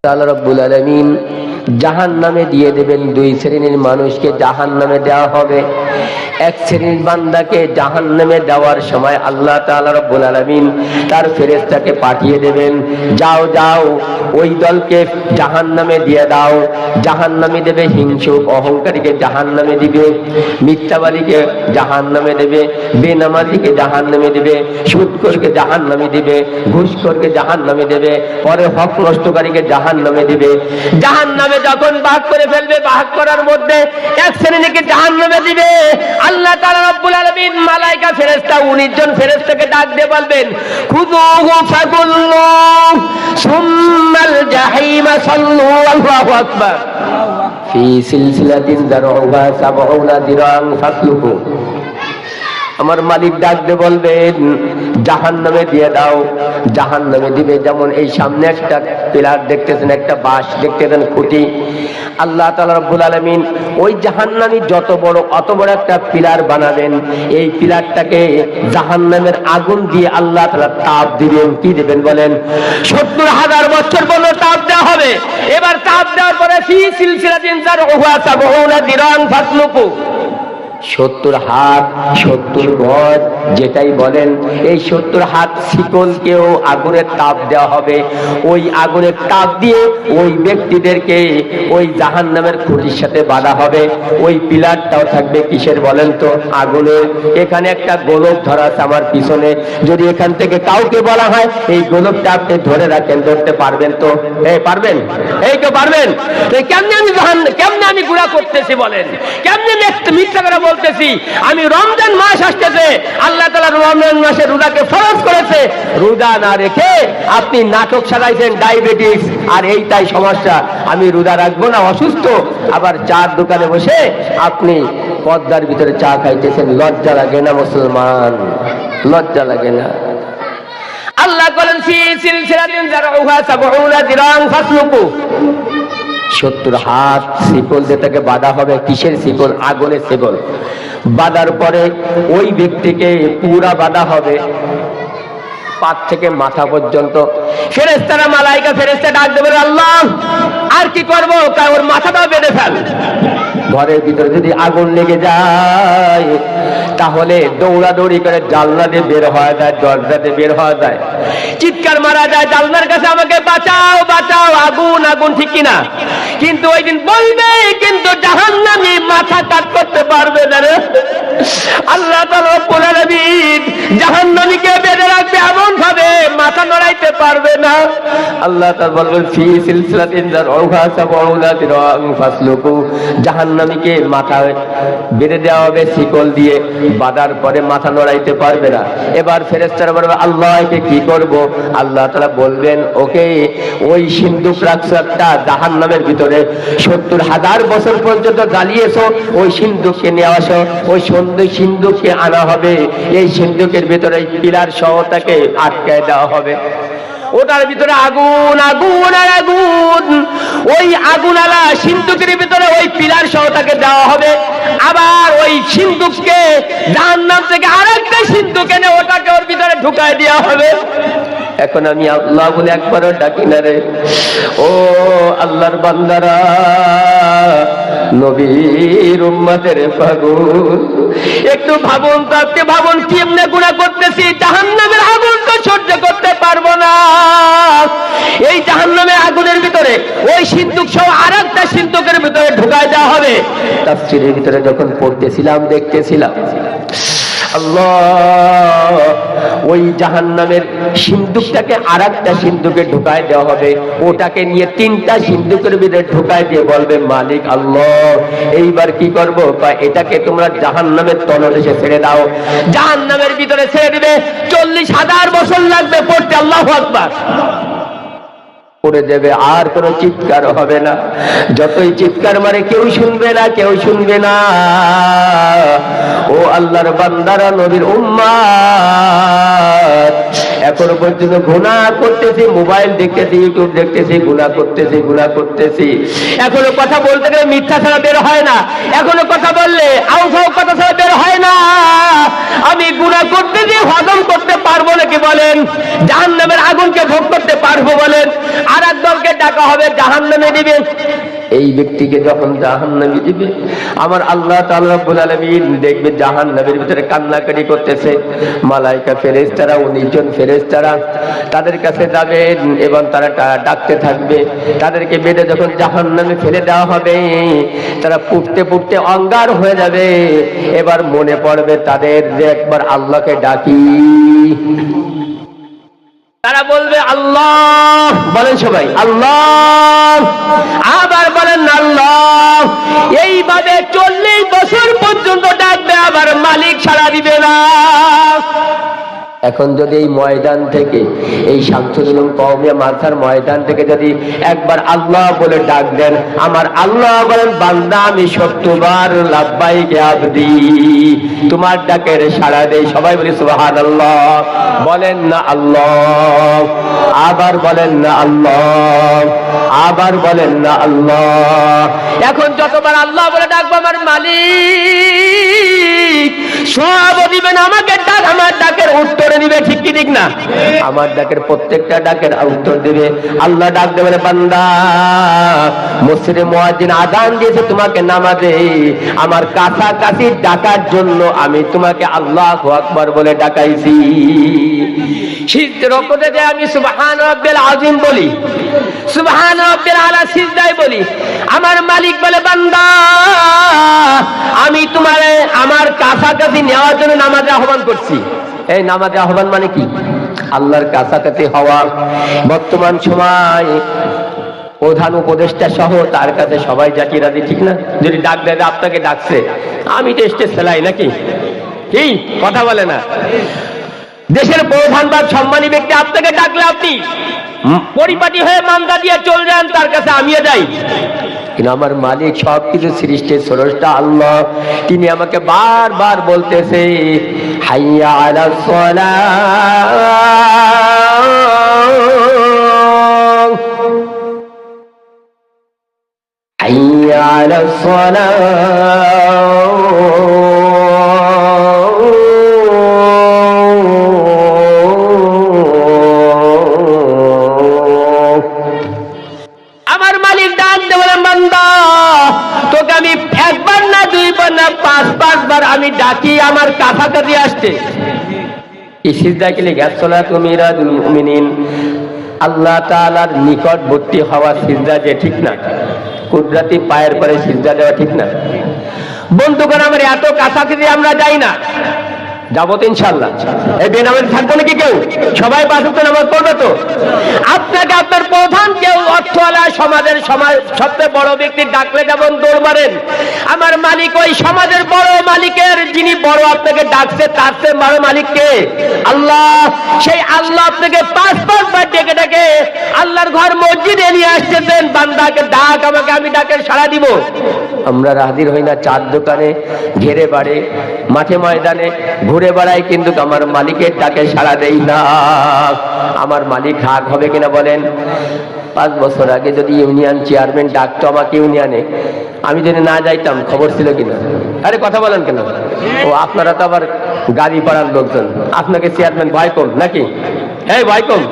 তাআলা রব্বুল আলামিন জাহান্নামে দিয়ে দেবেন। দুই শ্রেণীর মানুষকে জাহান্নামে দেওয়া হবে। এক শ্রেণীর বান্দাকে জাহান্নামে দেওয়ার সময় আল্লাহ তাআলা রব্বুল আলামিন তার ফেরেশতাকে পাঠিয়ে দেবেন, যাও যাও ওই দলকে জাহান্নামে দিয়ে দাও। জাহান্নামে দেবে হিংসুক অহংকারীকে জাহান্নামে দিবে, মিথ্যাবাদীকে জাহান্নামে দেবে, বেনামাজিকে জাহান্নামে দেবে, সুদখোরকে জাহান্নামে দিবে, ঘুষখোরকে জাহান্নামে দেবে, পরে হক নষ্টকারীকে জাহান্নামে দিবে। জাহান্নামে যখন ভাগ করে ফেলবে, ভাগ করার মধ্যে এক শ্রেণীকে জাহান্নামে দিবে। আল্লাহ তাআলা রব্বুল আলামিন মালায়েকা ফেরেশতা 19 জন ফেরেশতাকে ডাক দিয়ে বলবেন, খুযুহু ফাগুল্লু সুম্মাল জাহিমা সাল্লু। আল্লাহু আকবার। ফি সিলসিলাতিন যারউহা 70 দিরান ফাসলুকু। আমার মালিক ডাক দিয়ে বলবেন, জাহান্নামে দিয়ে দাও। জাহান্নামে দিবে। যেমন এই সামনে একটা পিলার দেখতেছেন, একটা বাঁশ দেখতেছেন, খুঁটি। আল্লাহ তাআলা রব্বুল আলামিন ওই জাহান্নামী যত বড় অত বড় একটা পিলার বানাবেন। এই পিলারটাকে জাহান্নামের আগুন দিয়ে আল্লাহ তাআলা তাপ দিবেন। কি দিবেন বলেন? 70,000 বছর পর্যন্ত তাপ দেওয়া হবে। এবার তাপ দেওয়ার পরে ফি সিলসিলাতিন যারউহা 70 দিরান ফাসলুকু। 70 হাত 70 গজ যেটাই বলেন, এই 70 হাত শিকলকেও আগুনের তাপ দেওয়া হবে। ওই আগুনের তাপ দিয়ে ওই ব্যক্তিদেরকে ওই জাহান্নামের খুঁটির সাথে বাঁধা হবে। ওই পিলারটাও থাকবে কিসের বলেন তো? আগুনের। এখানে একটা গোলক ধরা আছে আমার পিছনে। যদি এখান থেকে কাউকে বলা হয় এই গোলকটা আপনি ধরে রাখেন, ধরতে পারবেন তো? পারবেন? এই তো পারবেন। কেমনে আমি গুনাহ করতেছি বলেন? কেমনে মিথ্যা করে বলতেছি? আমি রমজান মাস আসতেছে, আল্লাহ তাআলা রমজান মাসে রোজাকে ফরজ করেছে। রোজা না রেখে আপনি নাটক সাজাইছেন, ডায়াবেটিস আর এইটাই সমস্যা, আমি রোজা রাখবো না, অসুস্থ। আবার চার দোকানে বসে আপনি পর্দার ভিতরে চা খাইতেছেন। লজ্জা লাগে না মুসলমান? লজ্জা লাগে না? আল্লাহ বলেন ফি সিলসিলাতিন যারউহা 70 দিরান ফাসলুকু। 70 হাত শিকল দিয়ে তাকে বাঁধা হবে। কিসের শিকল? আগুনের শিকল। বাঁধার পরে ওই ব্যক্তিকে পুরা বাঁধা হবে পা থেকে মাথা পর্যন্ত। ফেরেশতারা মালায়েকা ফেরেশতা ডাক দেবে, আল্লাহ আর কি করব? ওর মাথাটাও বেঁধে ফেল। ঘরের ভিতরে যদি আগুন লেগে যায় তাহলে দৌড়াদৌড়ি করে জানলা দিয়ে বের হওয়া যায়, দরজা দিয়ে বের হওয়া যায়, চিৎকার মারা যায় জানলার কাছে, আমাকে বাঁচাও বাঁচাও, আগুন আগুন, ঠিক কিনা? কিন্তু ওই দিন বলবে, কিন্তু জাহান্নামী মাথা কাট করতে পারবে না রে। আল্লাহ তাআলা রব্বুল আলামিন জাহান্নামীকে বেঁধে রাখবে এমন ভাবে মাথা নড়াইতে পারবে না। আল্লাহ তাআলা বলবেন ফি সিলসিলাতিন যারউহা 70 দিরান ফাসলুকু। জাহান্নামীকে মাথা বেঁধে দেওয়া হবে শিকল দিয়ে। বাঁধার পরে মাথা নড়াইতে পারবে না। এবার ফেরেশতারা বলবে, আল্লাহ একে কি করব? আল্লাহ তাআলা বলবেন, ওকে ওই সিন্দুক রাখছো একটা জাহান্নামের ভিতরে, 70,000 বছর পর্যন্ত জ্বালিয়েছো, ওই সিন্দুককে নিয়ে আসো। ওই সিন্দুককে আনা হবে। এই সিন্দুকের ভিতরে পিলার সহ তাকে আটকায় দেওয়া হবে। ওটার ভিতরে আগুন আগুন আর আগুন। ওই আগুনালা সিন্দুকের ভিতরে ওই পিলার সহ তাকে দেওয়া হবে। আবার ওই সিন্দুককে জাহান্নাম থেকে আরেকটা সিন্দুক এনে ওটাকে ওর ভিতরে ঢুকায় দেওয়া হবে। এখন আমি আল্লাহ বলে একবারও ডাকি না রে। ও আল্লাহর বান্দারা, নবীর উম্মতের পাগল, একটু ভাবুন তো, আপনি ভাবুন কেমনে গুনাহ করতেছি। জাহান্নামের আগুন তো সহ্য করতে পারবো না। এই জাহান্নামের আগুনের ভিতরে ওই সিন্দুক সহ আরেকটা সিন্দুকের ভিতরে ঢুকায় দেওয়া হবে। তাফসীরের ভিতরে যখন পড়তেছিলাম দেখতেছিলাম, আল্লাহ ওই জাহান্নামের সিন্দুকটাকে আরেকটা সিন্দুকে ঢুকায় দেওয়া হবে। ওটাকে নিয়ে 3টা সিন্দুকের ভিতরে ঢুকায় দিয়ে বলবে, মালিক আল্লাহ এইবার কি করব? এটাকে তোমরা জাহান্নামের তলদেশে ছেড়ে দাও। জাহান্নামের ভিতরে ছেড়ে দিবে। 40,000 বছর লাগবে পড়তে। আল্লাহু আকবার। পড়ে যাবে, আর কোনো চিৎকার হবে না। যতই চিৎকার মারে কেউ শুনবে না, কেউ শুনবে না। ও আল্লাহর বান্দারা, নবীর উম্মত, এখনো পর্যন্ত গুনাহ করতেছি, মোবাইল দেখতেছি, ইউটিউব দেখতেছি, গুনাহ করতেছি। এখনো কথা বলতে গেলে মিথ্যা ছাড়া বের হয় না, এখনো কথা বললে আউফাউ কথা ছাড়া বের হয় না। আমি গুনাহ করতেছি, হজম করতে পারবো নাকি বলেন? জাহান্নামের আগুনকে ভোগ করতে পারবো বলেন? আর এক দলকে ডাকা হবে, জাহান্নামে দিবে। এই ব্যক্তিকে যখন জাহান্নামে দিবে, আমার আল্লাহ তাআলা রব্বুল আলামিন দেখবে জাহান্নামের ভিতরে কান্নাকাটি করতেছে। মালায়েকা ফেরেশতারা, 19 জন ফেরেশতারা তাদের কাছে যাবেন এবং তারা ডাকতে থাকবে। তাদেরকে বেঁধে যখন জাহান্নামে ফেলে দেওয়া হবে, তারা পুড়তে পুড়তে অঙ্গার হয়ে যাবে। এবার মনে পড়বে তাদের যে একবার আল্লাহকে ডাকি। তারা বলবে আল্লাহ, বলেন সবাই আল্লাহ, আবার বলেন আল্লাহ। এইভাবে 40 বছর পর্যন্ত ডাকবে, আবার মালিক সাড়া দিবে না। এখন যদি এই ময়দান থেকে, এই শামসুল উলুম কওমিয়া মাদ্রাসার ময়দান থেকে যদি একবার আল্লাহ বলে ডাক দেন, আমার আল্লাহ বলেন বান্দা আমি 70 বার লাব্বাইক আবদি, তোমার ডাকের সাড়া দেই। সবাই বলি সুবহানাল্লাহ। বলেন না আল্লাহ, আবার বলেন না আল্লাহ, আবার বলেন না আল্লাহ। এখন যতবার আল্লাহ বলে ডাকবো, আমার মালিক সব দিবেন আমাকে ডাক, আমার ডাকের উত্তর দিবে। ঠিক কি ঠিক না? আমার ডাকের প্রত্যেকটা ডাকের উত্তর দিবে। আল্লাহ ডাক দেবে, বান্দা মসজিদে মুয়াজ্জিন আযান দিয়েছে তোমাকে নামাজে, আমার কাছাকাছি ডাকার জন্য আমি তোমাকে আল্লাহু আকবার বলে ডাকাইছি। সিজদাতে যে আমি সুবহান রাব্বিল আযীম বলি, সুবহান রাব্বিল আলা সিজদায় বলি, আমার মালিক বলে বান্দা আমি তোমারে আমার কাছাকাছি নেওয়ার জন্য নামাজে আহ্বান করছি। এই নামাজে আহ্বান মানে কি? আল্লাহর কাছাকাছি হওয়া। বর্তমান সময় প্রধান উপদেষ্টা সহ তার কাছে সবাই জাতি রাজি, ঠিক না? যদি ডাক দেয় আপনাকে ডাকছে, আমি তো স্টেজ ফেলাই নাকি? কি কথা বলে না? দেশের প্রধান বা সম্মানী ব্যক্তি আপনাকে ডাকলে আপনি পরিপাটি হয়ে মান্দা দিয়ে চল যান, তার কাছে আমিও যাই। কিন্তু আমার মালিক সবকিছু সৃষ্টির স্রষ্টা আল্লাহ, তিনি আমাকে বারবার বলতেছে হাইয়া আলাস সালাহ, হাইয়া আলাস সালাহ। তোকে আমি একবার না দুইবার না 5-5 আমি ডাকি আমার কাছাকাছি আসছে। আল্লাহ তাআলার নিকটবর্তী হওয়া সিজদা যে, ঠিক না? কুদরতি পায়ের পরে সিজদা দেওয়া, ঠিক না? বন্ধুগণ, আমরা এত কাছাকাছি আমরা যাই না, যাবো তো ইনশাআল্লাহ। এই বেনামাজি থাকবো নাকি কেউ? সবাই 5 ওয়াক্ত নামাজ পড়বে তো? আপনাকে আপনার প্রধান কেউ অর্থওয়ালা সমাজের সবচেয়ে বড় ব্যক্তি ডাকলে যেমন দৌড় মারেন, আমার মালিক ওই সমাজের বড় মালিকের, যিনি বড় আপনাকে ডাকছে, তার চেয়ে বড় মালিককে আল্লাহ। সেই আল্লাহ আপনাকে 5 বার ডেকে ডেকে আল্লাহর ঘর মসজিদে নিয়ে আসতেছেন। বান্দাকে ডাক, আমাকে আমি ডাকের সাড়া দিব। আমরা হাজির হই না চার দোকানে, ঘেরে বাড়ে, মাঠে ময়দানে ঘুরে বেড়াই, কিন্তু আমার মালিকের ডাকে সাড়া দেই না। আমার মালিক রাগ হবে কিনা বলেন? 5 বছর আগে যদি ইউনিয়ন চেয়ারম্যান ডাকতো আমাকে ইউনিয়নে, আমি যদি না যাইতাম, খবর ছিল কিনা? আরে কথা বলেন কেন? ও আপনারা তো আবার গাড়ি পাড়ার লোকজন, আপনাকে চেয়ারম্যান ভয় কম নাকি? এই ভয় কম?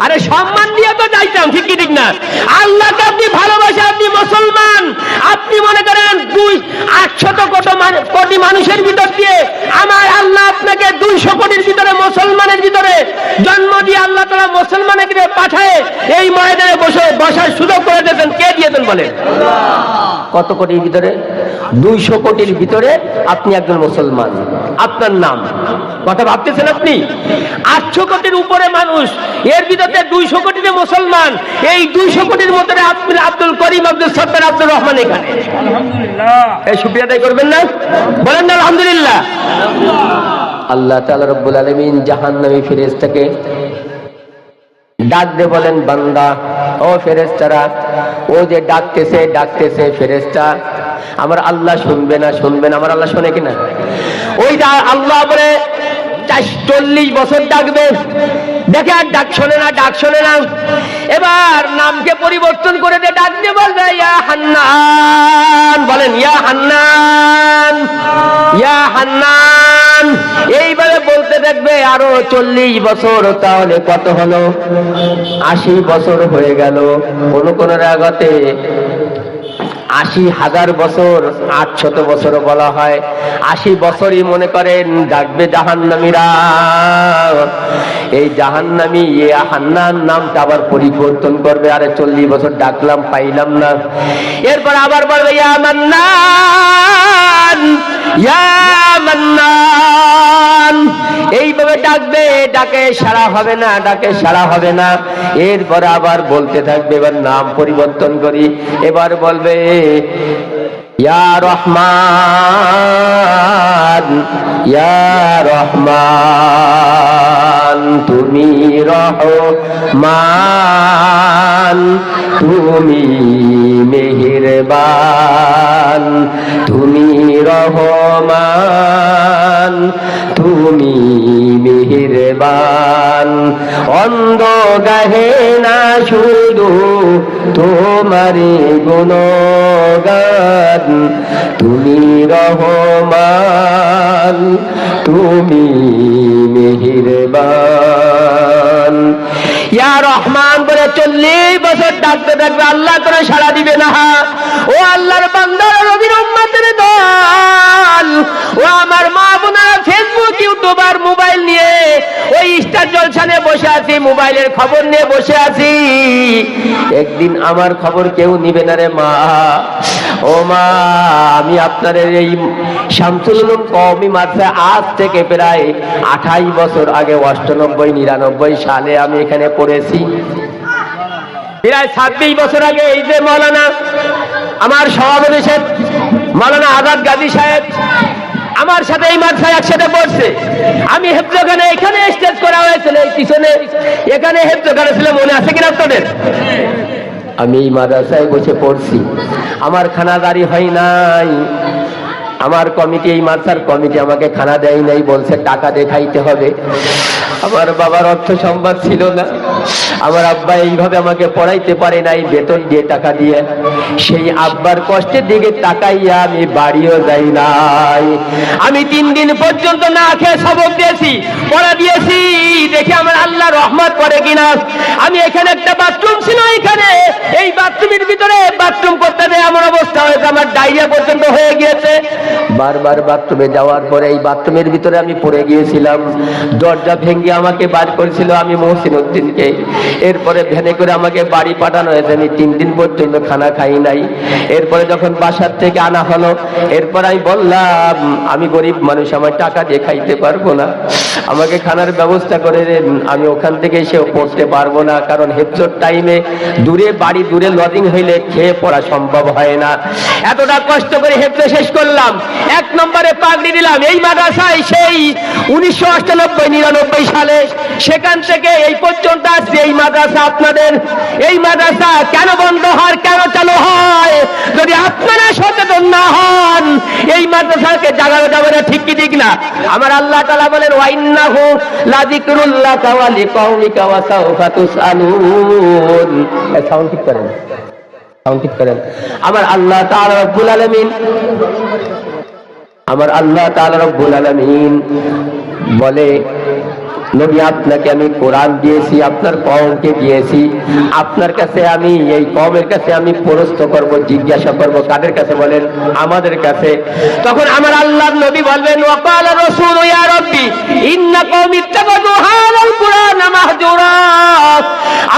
আরে সম্মান দিয়ে তো যাইতাম, ঠিক কি ঠিক না? আল্লাহকে আপনি ভালোবাসেন, আপনি মুসলমান, আপনি মনে করেন 800 কোটি মানুষের ভিতর দিয়ে আমার আল্লাহ আপনাকে 200 কোটির ভিতরে মুসলমানের ভিতরে জন্ম দিয়ে আল্লাহ তাআলা মুসলমানকে পাঠায় এই ময়দানে বসার সুযোগ করে দিয়েছেন। কে দিয়েছেন বলেন? কত কোটির ভিতরে? 200 কোটির ভিতরে আপনি একজন মুসলমান, আপনার নাম। কথা ভাবতেছেন আপনি? 800 কোটির উপরে মানুষ, এর ভিতরে 200 কোটিতে মুসলমান। এই 200 কোটির মধ্যে আপনি আব্দুল করিম, আব্দুল সত্তার, আব্দুর রহমান এখানে। আলহামদুলিল্লাহ। এই শুকরিয়া আদায় করবেন না? বলেন না আলহামদুলিল্লাহ। আল্লাহ তাআলা রব্বুল আলামিন জাহান্নামী ফেরেশতাকে ডাক দিয়ে বলেন, বান্দা ও ফেরেশতারা, ও যে ডাকতেছে ফেরেশতা, আমার আল্লাহ শুনবে না? আমার আল্লাহ শোনে কিনা? ওই যে আল্লাহ বলে 40 বছর ডাকবে, দেখে আর ডাক শোনে না, ডাক শোনে না। এবার নামকে পরিবর্তন করে দিয়ে ডাক দিয়ে বলবে ইয়া হান্নান, বলেন ইয়া হান্নান, ইয়া হান্নান। এইভাবে বলতে দেখবে আরো 40 বছর, তাহলে কত হলো? 80 বছর হয়ে গেল। কোন রাগতে 80,000 বছর, 800 বছর বলা হয়। 80 বছরই মনে করেন ডাকবে জাহান্নামীরা। এই জাহান্নামী ইয়া হান্নান নামটা আবার পরিবর্তন করবে, আরে 40 বছর ডাকলাম পাইলাম না। এরপর আবার বলবে ইয়া মান্নান, ইয়া মান্নান। এইভাবে ডাকবে, ডাকে সাড়া হবে না, ডাকে সাড়া হবে না। এরপরে আবার বলতে থাকবে, এবার নাম পরিবর্তন করি, এবার বলবে ইয়া রহমান, ইয়া রহমান, তুমি রহমান, তুমি মেহেরবান, তুমি রহমান, তুমি মেহেরবান। অন্ধ গাহে না শুধু তোমারি গুণগান, তুমি রহমান, তুমি মেহেরবান। ইয়া রহমান বলে 40 বছর ডাকতে থাকবে, আল্লাহ করে সাড়া দিবে না। ও আল্লাহর বান্দারা, নবীর উম্মতের দল, ও আমার মা বোনেরা, ফেসবুক, ইউটিউব আর মোবাইল নিয়ে ওই স্টার জলসা নিয়ে বসে আছি, মোবাইলের খবর নিয়ে বসে আছি। একদিন আমার খবর কেউ নিবে না রে মা। ও মা, আমি আপনাদের এই শামসুল উলুম কওমি মাদ্রাসা আজ থেকে প্রায় 28 বছর আগে 98-99 সালে আমি এখানে পড়েছি। প্রায় 26 বছর আগে এই যে মাওলানা, আমার সভাপতি সাহেব মাওলানা আজাদ গাজী সাহেব আমার সাথে এই মাদ্রাসায় একসাথে পড়ছে। আমি হেফজখানে এখানে স্টেজ করা হয়েছিল, এই পিছনে এখানে হেফজখানে ছিল, মনে আছে কিনা আপনাদের? আমি এই মাদ্রাসায় বসে পড়ছি, আমার খানাদারি হয় নাই। আমার কমিটি, এই মাদ্রাসার কমিটি আমাকে খানা দেয় নাই, বলছে টাকা দিয়ে খাইতে হবে। আমার বাবার অর্থ সম্পদ ছিল না, আমার আব্বা এইভাবে আমাকে পড়াইতে পারে নাই বেতন দিয়ে, টাকা দিয়ে। সেই আব্বার কষ্টের দিকে তাকাইয়া আমি বাড়িও যাই নাই। আমি 3 দিন পর্যন্ত না খেয়ে সবক দিয়েছি, পড়া দিয়েছি, দেখে আমার আল্লাহ রহমত করে কিনা। আমি এখানে একটা বাথরুম ছিল, এখানে এই বাথরুমের ভিতরে বাথরুম করতে দেয় এমন অবস্থা হয়েছে, আমার ডায়রিয়া পর্যন্ত হয়ে গিয়েছে। বারবার বাথরুমে যাওয়ার পরে এই বাথরুমের ভিতরে আমি পড়ে গিয়েছিলাম, দরজা ভেঙে আমাকে বার করেছিল আমি মহসিন উদ্দিনকে। এরপরে ভ্যানে করে আমাকে বাড়ি পাঠানো হয়েছে, আমি 3 দিন পর্যন্ত খানা খাই নাই। এরপরে যখন বাসার থেকে আনা হলো, এরপর আমি বললাম আমি গরিব মানুষ, আমার টাকা দিয়ে খাইতে পারবো না, আমাকে খানার ব্যবস্থা করে দেন। আমি ওখান থেকে এসে পড়তে পারবো না, কারণ হেফজোর টাইমে দূরে বাড়ি, দূরে লজিং হইলে খেয়ে পড়া সম্ভব হয় না। এতটা কষ্ট করে হেফজো শেষ করলাম, 1 নম্বরে পাগড়ি দিলাম এই মাদ্রাসায় সেই 1998-99 সালে। সেখান থেকে এই পর্যন্ত আসছে এই মাদ্রাসা। আপনাদের এই মাদ্রাসা কেন বন্ধ হয়, কেন চালু হয়? যদি আপনারা সচেতন না হন, এই মাদ্রাসাকে জাগানো যাবে না, ঠিক কি ঠিক না? আমার আল্লাহ তাআলা বলেন ওয়া ইন্নাহু লাযিকরুল্লাকা ওয়া লিকাওমিকা ওয়া সাওফা তুসআলুন। সাউন্ড ঠিক করেন, সাউন্ড ঠিক করেন। আমার আল্লাহ তাআলা রব্বুল আলামিন, আমার আল্লাহ তাআলা রব্বুল আলামিন বলে নবী আপনাকে আমি কোরআন দিয়েছি, আপনার কওমকে দিয়েছি, আপনার কাছে আমি এই কওমের কাছে আমি প্রশ্ন করব, জিজ্ঞাসা করব। কাদের কাছে বলেন? আমাদের কাছে। তখন আমার আল্লাহর নবী বলবেন ওয়াকালা রাসূল ইয়া রাব্বি ইন্না কওমি ইত্তাখাযু হাযাল কুরআনা মাহজুরা।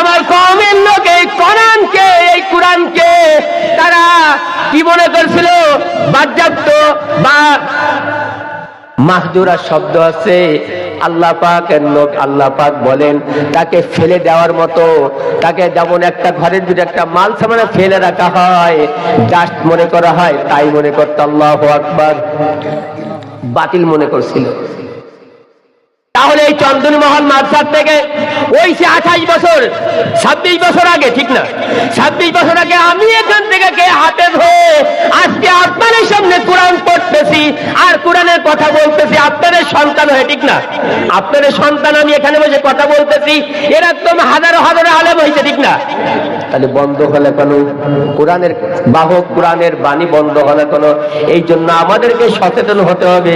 আমার কওমের লোক এই কোরআনকে তারা কি মনে করছিল? বাজ্যাপ্ত বা মাহজুরা শব্দ আছে। আল্লাহ পাকের লোক, আল্লাহ পাক বলেন তাকে ফেলে দেওয়ার মতো, তাকে যেমন একটা ঘরের ভিতরে একটা মাল সামানে ফেলে রাখা হয়, জাস্ট মনে করা হয়, তাই মনে করত। আল্লাহু আকবার, বাতিল মনে করছিল। তাহলে এই চন্দনমহল মাদ্রাসা থেকে ওই সে 28 বছর 26 বছর আগে, ঠিক না, 26 বছর আগে আমি এখান থেকে কে হাফেজ হয়ে আজকে আপনাদের সামনে কোরআন পড়তেছি আর কোরআনের কথা বলতেছি আপনাদের সন্তান হয়ে, ঠিক না, আপনাদের সন্তান আমি এখানে বসে কথা বলতেছি, এরকম হাজারো হাজারো আলেম হয়েছে, ঠিক না। তাহলে বন্ধ হলে কেন? কোরআনের বাহক কোরআনের বাণী বন্ধ হলে কেন? এই জন্য আমাদেরকে সচেতন হতে হবে।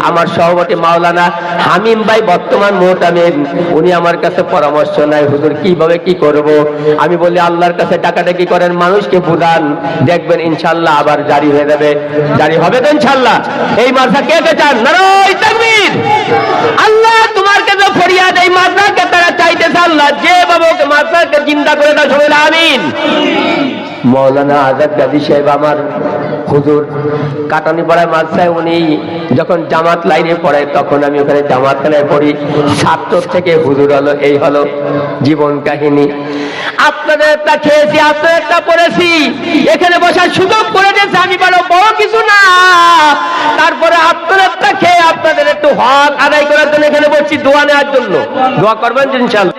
আমার সভাপতি মাওলানা হামিম ভাই বর্তমান মোহতামিম, উনি আমার কাছে পরামর্শ নাই, হুজুর কিভাবে কি করব। আমি বলি আল্লাহর কাছে ডাকাডাকি করেন, মানুষকে বুঝান, দেখবেন ইনশাআল্লাহ আবার জারি হয়ে যাবে। জারি হবে তো ইনশাআল্লাহ? এই মাদ্রাসা কে কে চান? নারায়ে তাকবীর। আল্লাহ তোমার কাছে ফরিয়াদ, এই মাদ্রাসাকে তারা চাইতেছে, আল্লাহ যে বাবুকে মাদ্রাসাকে জিন্দা করে দাও, সবাই আমিন। মৌলানা আজাদ গাজী সাহেব আমার হুজুর কাটানীপাড়ায় মাদ্রাসায়, উনি যখন জামাত লাইনে পড়ে তখন আমি ওখানে জামাত খানায় পড়ি, ছাত্র থেকে হুজুর হলো, এই হলো জীবন কাহিনী। আপনাদের একটা খেয়েছি, আপনাদের একটা পড়েছি, এখানে বসার সুযোগ করে দিয়েছে, আমি বলো বড় কিছু না, তারপরে আপনাদের একটা খেয়ে আপনাদের একটু হক আদায় করার জন্য এখানে বসছি, দোয়া নেওয়ার জন্য। দোয়া করবেন ইনশাআল্লাহ।